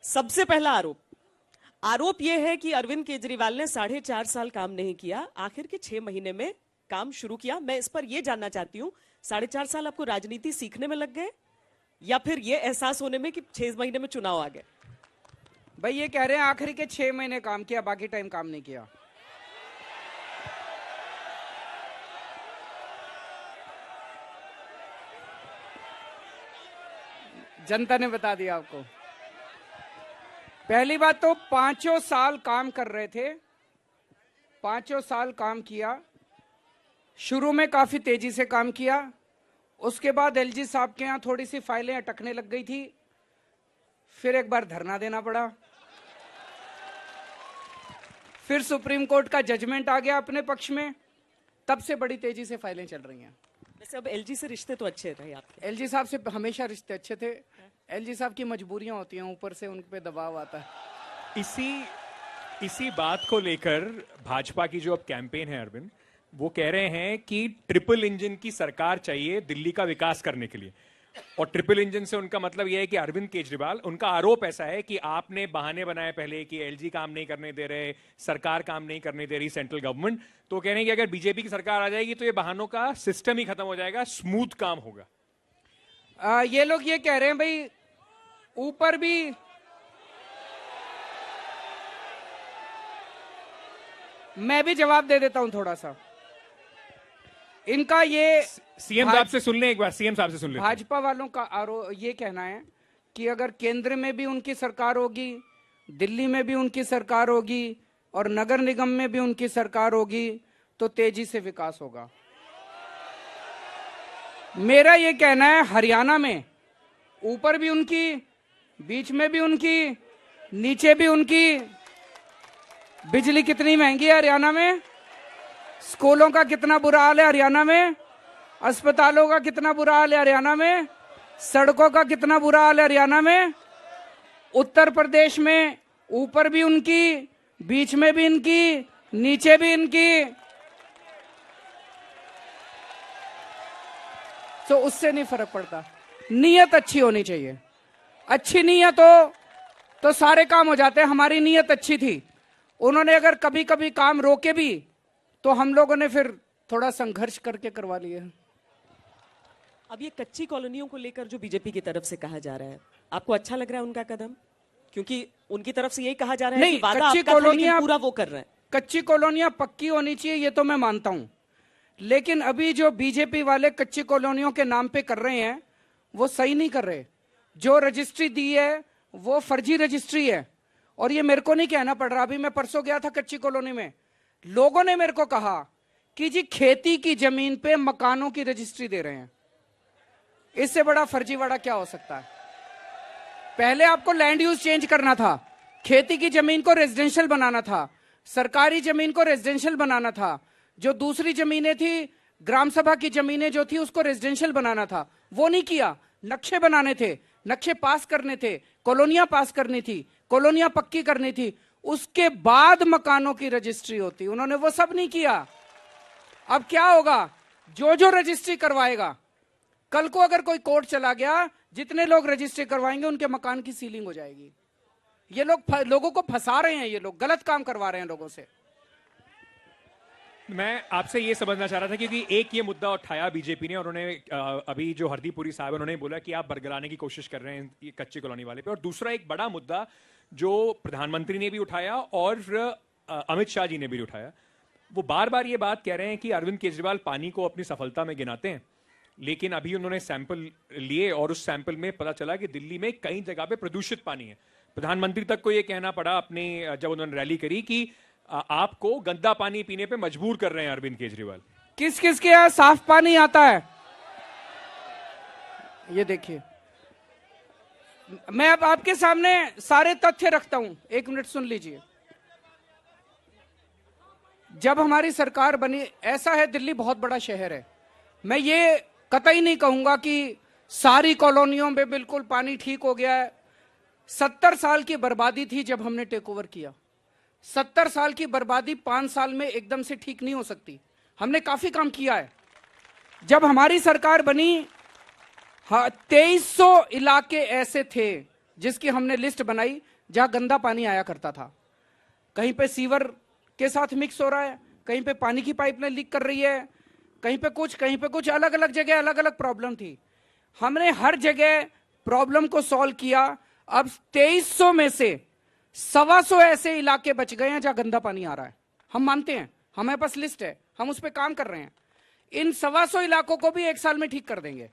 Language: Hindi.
सबसे पहला आरोप यह है कि अरविंद केजरीवाल ने 4.5 साल काम नहीं किया, आखिर के 6 महीने में काम शुरू किया। मैं इस पर यह जानना चाहती हूं, 4.5 साल आपको राजनीति सीखने में लग गए या फिर यह एहसास होने में कि 6 महीने में चुनाव आ गए? भाई ये कह रहे हैं आखिरी के 6 महीने काम किया, बाकी टाइम काम नहीं किया। जनता ने बता दिया आपको। पहली बात तो 5 साल काम कर रहे थे, 5 साल काम किया। शुरू में काफी तेजी से काम किया, उसके बाद एलजी साहब के यहाँ थोड़ी सी फाइलें अटकने लग गई थी, फिर एक बार धरना देना पड़ा, फिर सुप्रीम कोर्ट का जजमेंट आ गया अपने पक्ष में, तब से बड़ी तेजी से फाइलें चल रही हैं। वैसे अब एलजी से रिश्ते तो अच्छे थे आपके? एलजी साहब से हमेशा रिश्ते अच्छे थे। एलजी साहब की मजबूरियां होती हैं, ऊपर से उन पे दबाव आता है। इसी बात को लेकर भाजपा की जो अब कैंपेन है अरविंद, वो कह रहे हैं कि ट्रिपल इंजन की सरकार चाहिए दिल्ली का विकास करने के लिए। और ट्रिपल इंजन से उनका मतलब यह है कि अरविंद केजरीवाल, उनका आरोप ऐसा है कि आपने बहाने बनाए पहले कि एलजी काम नहीं करने दे रहे, सरकार काम नहीं करने दे रही, सेंट्रल गवर्नमेंट। तो कह रहे हैं कि अगर बीजेपी की सरकार आ जाएगी तो ये बहानों का सिस्टम ही खत्म हो जाएगा, स्मूथ काम होगा। ये लोग ये कह रहे हैं भाई ऊपर भी मैं भी जवाब दे देता हूं थोड़ा सा। इनका ये सीएम साहब से सुन ले, एक बार सीएम साहब से सुन ले। भाजपा वालों का आरोप ये कहना है कि अगर केंद्र में भी उनकी सरकार होगी, दिल्ली में भी उनकी सरकार होगी और नगर निगम में भी उनकी सरकार होगी तो तेजी से विकास होगा। मेरा ये कहना है हरियाणा में ऊपर भी उनकी, बीच में भी उनकी, नीचे भी उनकी। बिजली कितनी महंगी है हरियाणा में, स्कूलों का कितना बुरा हाल है हरियाणा में, अस्पतालों का कितना बुरा हाल है हरियाणा में, सड़कों का कितना बुरा हाल है हरियाणा में। उत्तर प्रदेश में ऊपर भी उनकी, बीच में भी इनकी, नीचे भी इनकी। तो उससे नहीं फर्क पड़ता, नीयत अच्छी होनी चाहिए। अच्छी नीयत हो तो सारे काम हो जाते हैं। हमारी नीयत अच्छी थी, उन्होंने अगर कभी कभी काम रोके भी तो हम लोगों ने फिर थोड़ा संघर्ष करके करवा लिया। अब ये कच्ची कॉलोनियों को लेकर जो बीजेपी की तरफ से कहा जा रहा है, आपको अच्छा लग रहा है उनका कदम? क्योंकि उनकी तरफ से यही कहा जा रहा है कि वादा आपका था लेकिन पूरा वो कर रहे हैं। कच्ची कॉलोनियां पक्की होनी चाहिए, ये तो मैं मानता हूं, लेकिन अभी जो बीजेपी वाले कच्ची कॉलोनियों के नाम पे कर रहे हैं वो सही नहीं कर रहे। जो रजिस्ट्री दी है वो फर्जी रजिस्ट्री है। और ये मेरे को नहीं कहना पड़ रहा, अभी मैं परसों गया था कच्ची कॉलोनी में, लोगों ने मेरे को कहा कि जी खेती की जमीन पे मकानों की रजिस्ट्री दे रहे हैं। इससे बड़ा फर्जीवाड़ा क्या हो सकता है? पहले आपको लैंड यूज चेंज करना था, खेती की जमीन को रेजिडेंशियल बनाना था, सरकारी जमीन को रेजिडेंशियल बनाना था, जो दूसरी जमीनें थी, ग्राम सभा की जमीनें जो थी उसको रेजिडेंशियल बनाना था, वो नहीं किया। नक्शे बनाने थे, नक्शे पास करने थे, कॉलोनियां पास करनी थी, कॉलोनियां पक्की करनी थी, उसके बाद मकानों की रजिस्ट्री होती, उन्होंने वो सब नहीं किया। अब क्या होगा, जो जो रजिस्ट्री करवाएगा, कल को अगर कोई कोर्ट चला गया, जितने लोग रजिस्ट्री करवाएंगे उनके मकान की सीलिंग हो जाएगी। ये लोग लोगों को फंसा रहे हैं, ये लोग गलत काम करवा रहे हैं लोगों से। मैं आपसे ये समझना चाह रहा था क्योंकि एक ये मुद्दा उठाया बीजेपी ने, और उन्होंने अभी जो हरदीपुरी साहब उन्होंने बोला कि आप बरगलाने की कोशिश कर रहे हैं ये कच्ची कॉलोनी वाले पे। और दूसरा एक बड़ा मुद्दा जो प्रधानमंत्री ने भी उठाया और अमित शाह जी ने भी उठाया, वो बार बार ये बात कह रहे हैं कि अरविंद केजरीवाल पानी को अपनी सफलता में गिनाते हैं, लेकिन अभी उन्होंने सैंपल लिए और उस सैंपल में पता चला कि दिल्ली में कई जगह पे प्रदूषित पानी है। प्रधानमंत्री तक को ये कहना पड़ा अपने, जब उन्होंने रैली करी, कि आपको गंदा पानी पीने पे मजबूर कर रहे हैं अरविंद केजरीवाल। किस किस के यहाँ साफ पानी आता है ये देखिए। मैं अब आपके सामने सारे तथ्य रखता हूं, 1 मिनट सुन लीजिए। जब हमारी सरकार बनी, ऐसा है दिल्ली बहुत बड़ा शहर है, मैं ये कतई नहीं कहूंगा कि सारी कॉलोनियों में बिल्कुल पानी ठीक हो गया है। 70 साल की बर्बादी थी जब हमने टेक ओवर किया। 70 साल की बर्बादी 5 साल में एकदम से ठीक नहीं हो सकती। हमने काफी काम किया है। जब हमारी सरकार बनी, 2300 इलाके ऐसे थे जिसकी हमने लिस्ट बनाई, जहां गंदा पानी आया करता था। कहीं पे सीवर के साथ मिक्स हो रहा है, कहीं पे पानी की पाइपलाइन लीक कर रही है, कहीं पे कुछ, अलग अलग जगह अलग अलग प्रॉब्लम थी। हमने हर जगह प्रॉब्लम को सॉल्व किया। अब 2300 में से 125 ऐसे इलाके बच गए हैं जहां गंदा पानी आ रहा है। हम मानते हैं, हमारे पास लिस्ट है, हम उस पर काम कर रहे हैं। इन 125 इलाकों को भी 1 साल में ठीक कर देंगे।